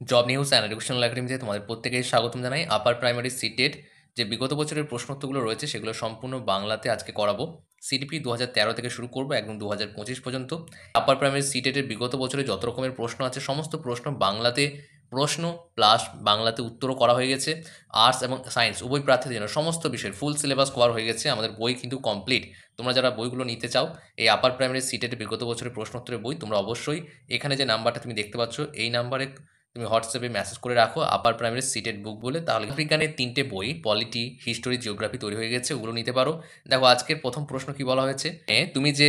Job news and educational একাডেমিতে তোমাদের প্রত্যেকেই স্বাগতম জানাই। আপার প্রাইমারি সিটেট যে বিগত বছরের প্রশ্নোত্তরগুলো রয়েছে সেগুলো সম্পূর্ণ বাংলাতে আজকে করাবো। সিটিপি 2013 থেকে শুরু করবো একদম 2025 পর্যন্ত। আপার প্রাইমারি সিটেটের বিগত বছরে যত রকমের প্রশ্ন আছে সমস্ত প্রশ্ন বাংলাতে প্রশ্ন প্লাস বাংলাতে উত্তরও করা হয়ে গেছে। আর্টস এবং সায়েন্স উভয় প্রার্থীদের জন্য সমস্ত বিষয়ের ফুল সিলেবাস কভার হয়ে গেছে। আমাদের বই কিন্তু কমপ্লিট। তোমরা যারা বইগুলো নিতে চাও, এই আপার প্রাইমারি সিটেটের বিগত বছরের প্রশ্নোত্তরের বই তোমরা অবশ্যই এখানে যে নাম্বারটা তুমি দেখতে পাচ্ছ এই নাম্বারে তুমি হোয়াটসঅ্যাপে মেসেজ করে রাখো আপার প্রাইমারি সিটেড বুক বলে, তাহলে বিজ্ঞানের 3টে বই পলিটি, হিস্টোরি, জিওগ্রাফি তৈরি হয়ে গেছে, ওগুলো নিতে পারো। দেখো আজকের প্রথম প্রশ্ন কি বলা হয়েছে, তুমি যে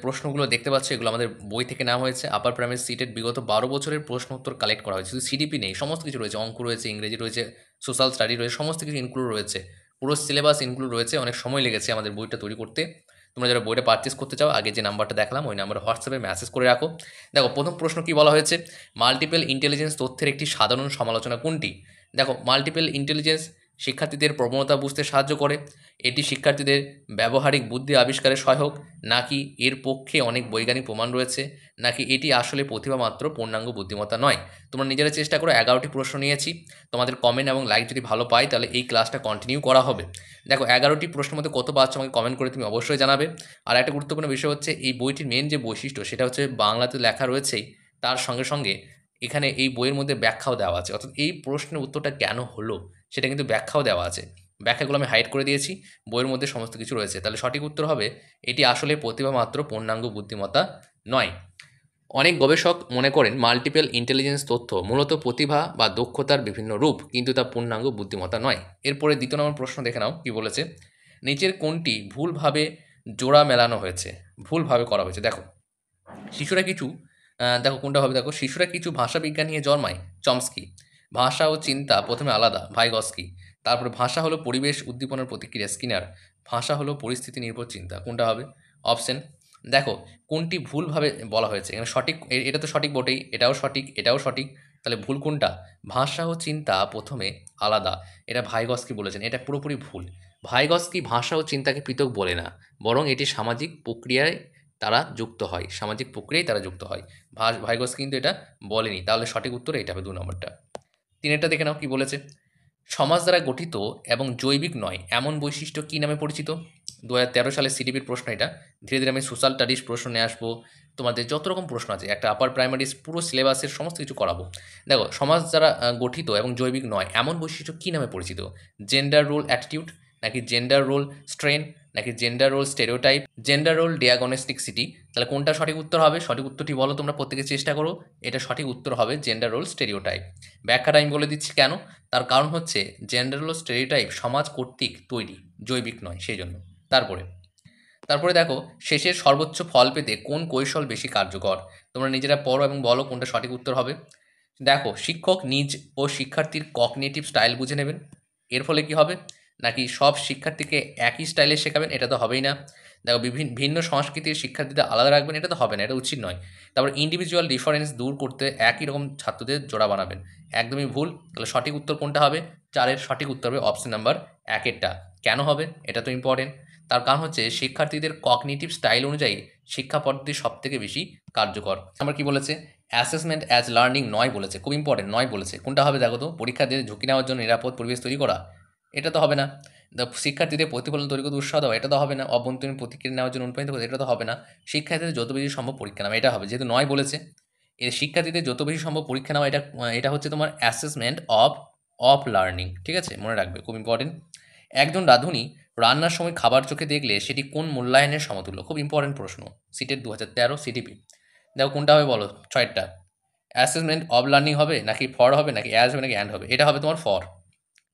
প্রশ্নগুলো দেখতে পাচ্ছ এগুলো আমাদের বই থেকে নেওয়া হয়েছে। আপার প্রাইমারি সিটেড বিগত 12 বছরের প্রশ্ন উত্তর কালেক্ট করা হয়েছে, শুধু সিডিপি নেই, সমস্ত কিছু রয়েছে, অঙ্ক রয়েছে, ইংরেজি রয়েছে, সোশ্যাল স্টাডি রয়েছে, সমস্ত কিছু ইনক্লুড রয়েছে, পুরো সিলেবাস ইনক্লুড রয়েছে। অনেক সময় লেগেছে আমাদের বইটা তৈরি করতে। তোমরা যারা বইটা পারচেস করতে চাও আগে যে নাম্বারটা দেখালাম ওই নাম্বারে হোয়াটসঅ্যাপে মেসেজ করে রাখো। দেখো প্রথম প্রশ্ন কি বলা হয়েছে, মাল্টিপল ইন্টেলিজেন্স তথ্যের একটি সাধারণ সমালোচনা কোনটি? দেখো মাল্টিপল ইন্টেলিজেন্স শিক্ষার্থীদের প্রবণতা বুঝতে সাহায্য করে, এটি শিক্ষার্থীদের ব্যবহারিক বুদ্ধি আবিষ্কারে সহায়ক, নাকি এর পক্ষে অনেক বৈজ্ঞানিক প্রমাণ রয়েছে, নাকি এটি আসলে প্রতিভা মাত্র পূর্ণাঙ্গ বুদ্ধিমত্তা নয়? তোমরা নিজেরা চেষ্টা করো। 11টি প্রশ্ন নিয়েছি, তোমাদের কমেন্ট এবং লাইক যদি ভালো পাই তাহলে এই ক্লাসটা কন্টিনিউ করা হবে। দেখো 11টি প্রশ্নের মধ্যে কত পাচ্ছ আমাকে কমেন্ট করে তুমি অবশ্যই জানাবে। আর একটা গুরুত্বপূর্ণ বিষয় হচ্ছে এই বইটির মেন যে বৈশিষ্ট্য সেটা হচ্ছে বাংলাতে লেখা রয়েছেই, তার সঙ্গে সঙ্গে এখানে এই বইয়ের মধ্যে ব্যাখ্যাও দেওয়া আছে, অর্থাৎ এই প্রশ্নের উত্তরটা কেন হলো সেটা কিন্তু ব্যাখ্যাও দেওয়া আছে। ব্যাখ্যাগুলো আমি হাইড করে দিয়েছি, বইয়ের মধ্যে সমস্ত কিছু রয়েছে। তাহলে সঠিক উত্তর হবে এটি আসলে প্রতিভা মাত্র পূর্ণাঙ্গ বুদ্ধিমত্তা নয়। অনেক গবেষক মনে করেন মাল্টিপল ইন্টেলিজেন্স তথ্য মূলত প্রতিভা বা দক্ষতার বিভিন্ন রূপ, কিন্তু তা পূর্ণাঙ্গ বুদ্ধিমত্তা নয়। এরপরে দ্বিতীয় নম্বর প্রশ্ন দেখে নাও কি বলেছে, নিচের কোনটি ভুলভাবে জোড়া মেলানো হয়েছে, ভুলভাবে করা হয়েছে? দেখো শিশুরা কিছু দেখো কোনটা হবে, দেখো শিশুরা কিছু ভাষাবিজ্ঞান নিয়ে জন্মায়, চমস্কি। ভাষা ও চিন্তা প্রথমে আলাদা, ভাইগস্কি। তারপরে ভাষা হলো পরিবেশ উদ্দীপনার প্রতিক্রিয়া, স্কিনার। ভাষা হলো পরিস্থিতি নির্ভর চিন্তা, কোনটা হবে অপশন? দেখো কোনটি ভুলভাবে বলা হয়েছে এখানে, সঠিক এটা তো সঠিক বটেই, এটাও সঠিক, এটাও সঠিক, তাহলে ভুল কোনটা? ভাষা ও চিন্তা প্রথমে আলাদা, এটা ভাইগস্কি বলেছেন, এটা পুরোপুরি ভুল। ভাইগস্কি ভাষা ও চিন্তাকে পৃথক বলে না, বরং এটি সামাজিক প্রক্রিয়ায় তারা যুক্ত হয়, সামাজিক প্রক্রিয়ায় তারা যুক্ত হয়। ভাইগস্কি কিন্তু এটা বলেনি, তাহলে সঠিক উত্তর এটা হবে 2 নম্বরটা। তিনেরটা দেখে নাও কি বলেছে, সমাজ দ্বারা গঠিত এবং জৈবিক নয় এমন বৈশিষ্ট্য কী নামে পরিচিত? 2013 সালে সিডিপির প্রশ্ন এটা। ধীরে ধীরে আমি সোশ্যাল স্টাডিজ প্রশ্ন নিয়ে আসবো, তোমাদের যত রকম প্রশ্ন আছে একটা আপার প্রাইমারি পুরো সিলেবাসের সমস্ত কিছু করাবো। দেখো সমাজ দ্বারা গঠিত এবং জৈবিক নয় এমন বৈশিষ্ট্য কী নামে পরিচিত? জেন্ডার রোল অ্যাটিটিউড, নাকি জেন্ডার রোল স্ট্রেন, নাকি gender role stereotype, gender role diagnosticity? তাহলে কোনটা সঠিক উত্তর হবে? সঠিক উত্তরটি বলো তোমরা প্রত্যেকে চেষ্টা করো। এটা সঠিক উত্তর হবে জেন্ডার রোল স্টেরিওটাইপ। ব্যাখ্যাটা আমি বলে দিচ্ছি কেন। তার কারণ হচ্ছে জেন্ডার রোল স্টেরিওটাইপ সমাজ কর্তৃক তৈরি, জৈবিক নয়, সেই জন্য। তারপরে তারপরে দেখো শেষের সর্বোচ্চ ফল পেতে কোন কৌশল বেশি কার্যকর? তোমরা নিজেরা পড়ো এবং বলো কোনটা সঠিক উত্তর হবে। দেখো শিক্ষক নিজ ও শিক্ষার্থীর কগনিটিভ স্টাইল বুঝে নেবেন, এর ফলে কি হবে? নাকি সব শিক্ষার্থীকে একই স্টাইলে শেখাবেন, এটা তো হবেই না। দেখো বিভিন্ন ভিন্ন সংস্কৃতির শিক্ষার্থীদের আলাদা রাখবেন, এটা তো হবে না, এটা উচিত নয়। তারপর ইন্ডিভিজুয়াল ডিফারেন্স দূর করতে একই রকম ছাত্রদের জোড়া বানাবেন, একদমই ভুল। তাহলে সঠিক উত্তর কোনটা হবে? 4-এর সঠিক উত্তর হবে অপশন নাম্বার 1-এরটা। কেন হবে? এটা তো ইম্পর্টেন্ট। তার কারণ হচ্ছে শিক্ষার্থীদের কগনিটিভ স্টাইল অনুযায়ী শিক্ষা পদ্ধতি সবথেকে বেশি কার্যকর। আমরা কি বলেছে, অ্যাসেসমেন্ট অ্যাজ লার্নিং নয় বলেছে, খুব ইম্পর্টেন্ট, নয় বলেছে। কোনটা হবে দেখো তো, পরীক্ষা দিয়ে ঝুঁকি নেওয়ার জন্য নিরাপদ পরিবেশ তৈরি করা, এটা তো হবে না। শিক্ষার্থীদের প্রতিফলন তৈরি করতে উৎসাহ দেওয়া, এটা তো হবে না। অভ্যন্তরীণ প্রতিক্রিয়া নেওয়ার জন্য অনুপ্রাণিত করতে, এটা তো হবে না। শিক্ষার্থীদের যত বেশি সম্ভব পরীক্ষা নেওয়া, এটা হবে, যেহেতু নয় বলেছে। এর শিক্ষার্থীদের যত বেশি সম্ভব পরীক্ষা নেওয়া, এটা এটা হচ্ছে তোমার অ্যাসেসমেন্ট অফ অফ লার্নিং, ঠিক আছে, মনে রাখবে, খুব ইম্পর্টেন্ট। একজন রাঁধুনি রান্নার সময় খাবার চোখে দেখলে সেটি কোন মূল্যায়নের সমতুল্য? খুব ইম্পর্টেন্ট প্রশ্ন, সিটেট 2013 সিটিপি। দেখো কোনটা হবে বলো, ছয়টা। অ্যাসেসমেন্ট অফ লার্নিং হবে, নাকি ফর হবে, নাকি অ্যাজ হবে, নাকি অ্যান্ড হবে? এটা হবে তোমার ফর,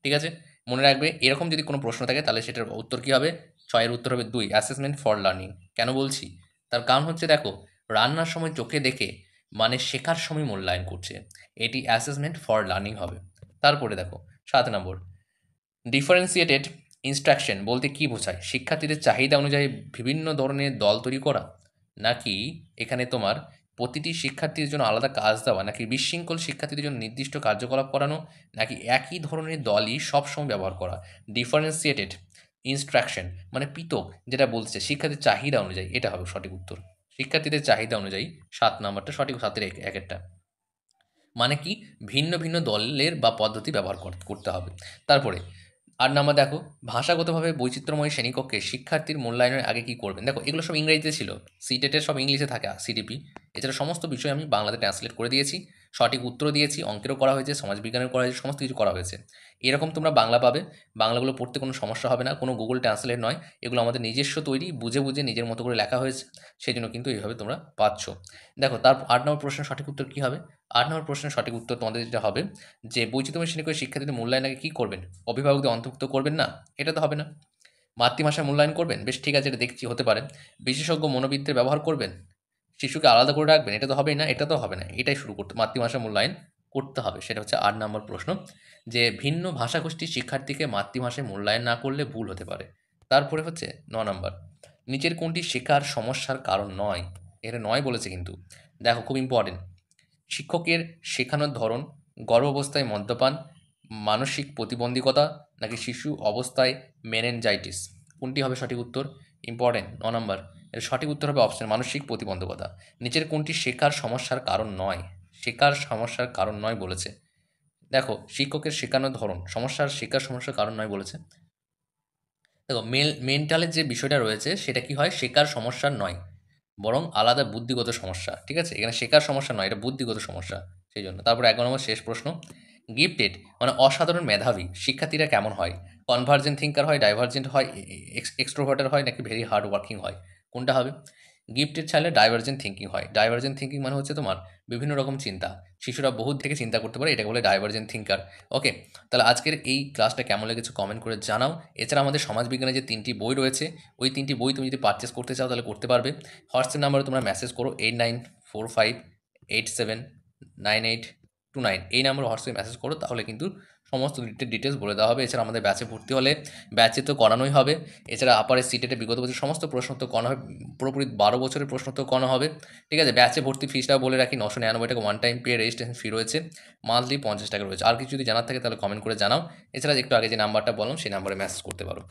ঠিক আছে। মনে রাখবে এরকম যদি কোনো প্রশ্ন থাকে তাহলে সেটার উত্তর কী হবে? 6-এর উত্তর হবে 2, অ্যাসেসমেন্ট ফর লার্নিং। কেন বলছি? তার কারণ হচ্ছে দেখো রান্নার সময় চোখে দেখে মানে শেখার সময় মূল্যায়ন করছে, এটি অ্যাসেসমেন্ট ফর লার্নিং হবে। তারপরে দেখো 7 নম্বর, ডিফারেন্সিয়েটেড ইনস্ট্রাকশন বলতে কী বোঝায়? শিক্ষার্থীদের চাহিদা অনুযায়ী বিভিন্ন ধরনের দল তৈরি করা, নাকি এখানে তোমার প্রতিটি শিক্ষার্থীর জন্য আলাদা কাজ দেওয়া, নাকি বিশৃঙ্খল শিক্ষার্থীদের জন্য নির্দিষ্ট কার্যকলাপ করানো, নাকি একই ধরনের দলই সবসময় ব্যবহার করা? ডিফারেন্সিয়েটেড ইনস্ট্রাকশন মানে পৃথক, যেটা বলছে শিক্ষার্থীর চাহিদা অনুযায়ী, এটা হবে সঠিক উত্তর। শিক্ষার্থীদের চাহিদা অনুযায়ী 7 নম্বরটা সঠিক, 7-এর 1-একটা। মানে কি, ভিন্ন ভিন্ন দলের বা পদ্ধতি ব্যবহার করতে হবে। তারপরে ৮ নাম্বার দেখো, ভাষাগতভাবে বৈচিত্র্যময় শ্রেণীকক্ষে শিক্ষার্থীর মূল্যায়নের আগে কি করবেন? দেখো এগুলো সব ইংরেজিতে ছিল। সিটেটের সব ইংলিশে থাকে সিটিপি। এছাড়া সমস্ত বিষয় আমি বাংলাতে ট্রান্সলেট করে দিয়েছি। সঠিক উত্তরও দিয়েছি, অঙ্কেরও করা হয়েছে, সমাজবিজ্ঞানের করা হয়েছে, সমস্ত কিছু করা হয়েছে। এরকম তোমরা বাংলা পাবে। বাংলাগুলো পড়তে কোনো সমস্যা হবে না। কোনো গুগল ট্রান্সলেট নয়। এগুলো আমাদের নিজস্ব তৈরি, বুঝে বুঝে নিজের মতো করে লেখা হয়েছে। সেজন্য কিন্তু এইভাবে তোমরা পাচ্ছ। দেখো তার ৮ নম্বর প্রশ্নের সঠিক উত্তর কী হবে? ৮ নম্বর প্রশ্নের সঠিক উত্তর তোমাদের যেটা হবে যে বৈচিত্র্যময় শ্রেণীকক্ষে শিক্ষার্থীদের মূল্যায়ন আগে কী করবেন? অভিভাবকদের অন্তর্ভুক্ত করবেন না? এটা তো হবে না। মাতৃভাষায় মূল্যায়ন করবেন? বেশ ঠিক আছে, এটা দেখছি হতে পারে। বিশেষজ্ঞ মনোবিদদের ব্যবহার করবেন? শিশুকে আলাদা করে রাখবেন? এটা তো হবেই না, এটা তো হবে না। এটাই শুরু করতে মাতৃভাষা মূল্যায়ন করতে হবে। সেটা হচ্ছে ৮ নম্বর প্রশ্ন, যে ভিন্ন ভাষাগোষ্ঠীর শিক্ষার্থীকে মাতৃভাষায় মূল্যায়ন না করলে ভুল হতে পারে। তারপরে হচ্ছে ৯ নম্বর, নিচের কোনটি শেখার সমস্যার কারণ নয়? এটা নয় বলেছে কিন্তু। দেখো খুব ইম্পর্টেন্ট। শিক্ষকের শেখানোর ধরন, গর্ভাবস্থায় মদ্যপান, মানসিক প্রতিবন্ধকতা নাকি শিশু অবস্থায় মেনেনজাইটিস? কোনটি হবে সঠিক উত্তর? ইম্পর্টেন্ট ৯ নম্বর। এর সঠিক উত্তর হবে অপশন মানসিক প্রতিবন্ধকতা। নিচের কোনটি শেখার সমস্যার কারণ নয়? শেখার সমস্যার কারণ নয় বলেছে। দেখো শিক্ষকের শেখানোর ধরন শেখার সমস্যার কারণ নয় বলেছে। দেখো মেন্টালের যে বিষয়টা রয়েছে সেটা কি হয়, শেখার সমস্যা নয়, বরং আলাদা বুদ্ধিগত সমস্যা। ঠিক আছে, এখানে শেখার সমস্যা নয়, এটা বুদ্ধিগত সমস্যা। সেই জন্য তারপরে ১১ নম্বর শেষ প্রশ্ন, গিফটেড মানে অসাধারণ মেধাবী শিক্ষার্থীরা কেমন হয়? কনভার্জেন্ট থিঙ্কার হয়, ডাইভার্জেন্ট হয়, এক্সট্রোভার্টার হয় নাকি ভেরি হার্ড ওয়ার্কিং হয়? কোনটা হবে? গিফটেড চাইলে ডাইভার্জেন্ট থিঙ্কিং হয়। ডাইভার্জেন্ট থিঙ্কিং মানে হচ্ছে তোমার বিভিন্ন রকম চিন্তা, শিশুরা বহুত থেকে চিন্তা করতে পারে, এটাকে বলে ডাইভার্জেন্ট থিঙ্কার। ওকে, তাহলে আজকের এই ক্লাসটা কেমন লেগেছে কমেন্ট করে জানাও। এছাড়া আমাদের সমাজবিজ্ঞানের যে ৩টি বই রয়েছে, ওই ৩টি বই তুমি যদি পারচেস করতে চাও তাহলে করতে পারবে। হোয়াটসঅ্যাপ নাম্বারে তোমরা মেসেজ করো 8945879829, এই নাম্বারে হোয়াটসঅ্যাপে মেসেজ করো, তাহলে কিন্তু সমস্ত ডিটেলস বলে দেওয়া হবে। এছাড়া আমাদের ব্যাচে ভর্তি হলে ব্যাচে তো করানোই হবে। এছাড়া আপারে সিটেটে বিগত বছর সমস্ত প্রশ্নোত্তর করানো হবে, পুরোপুরি ১২ বছরের প্রশ্নোত্তর করানো হবে। ঠিক আছে, ব্যাচে ভর্তি ফিসটাও বলে রাখি ৯৯৯ টাকা one time pay registration fee রয়েছে, মান্থলি ৫০ টাকা রয়েছে। আর কিছু যদি জানার থাকে তাহলে কমেন্ট করে জানাও। এছাড়া একটু আগে যে নাম্বারটা বললাম সেই নাম্বারে মেসেজ করতে পারো।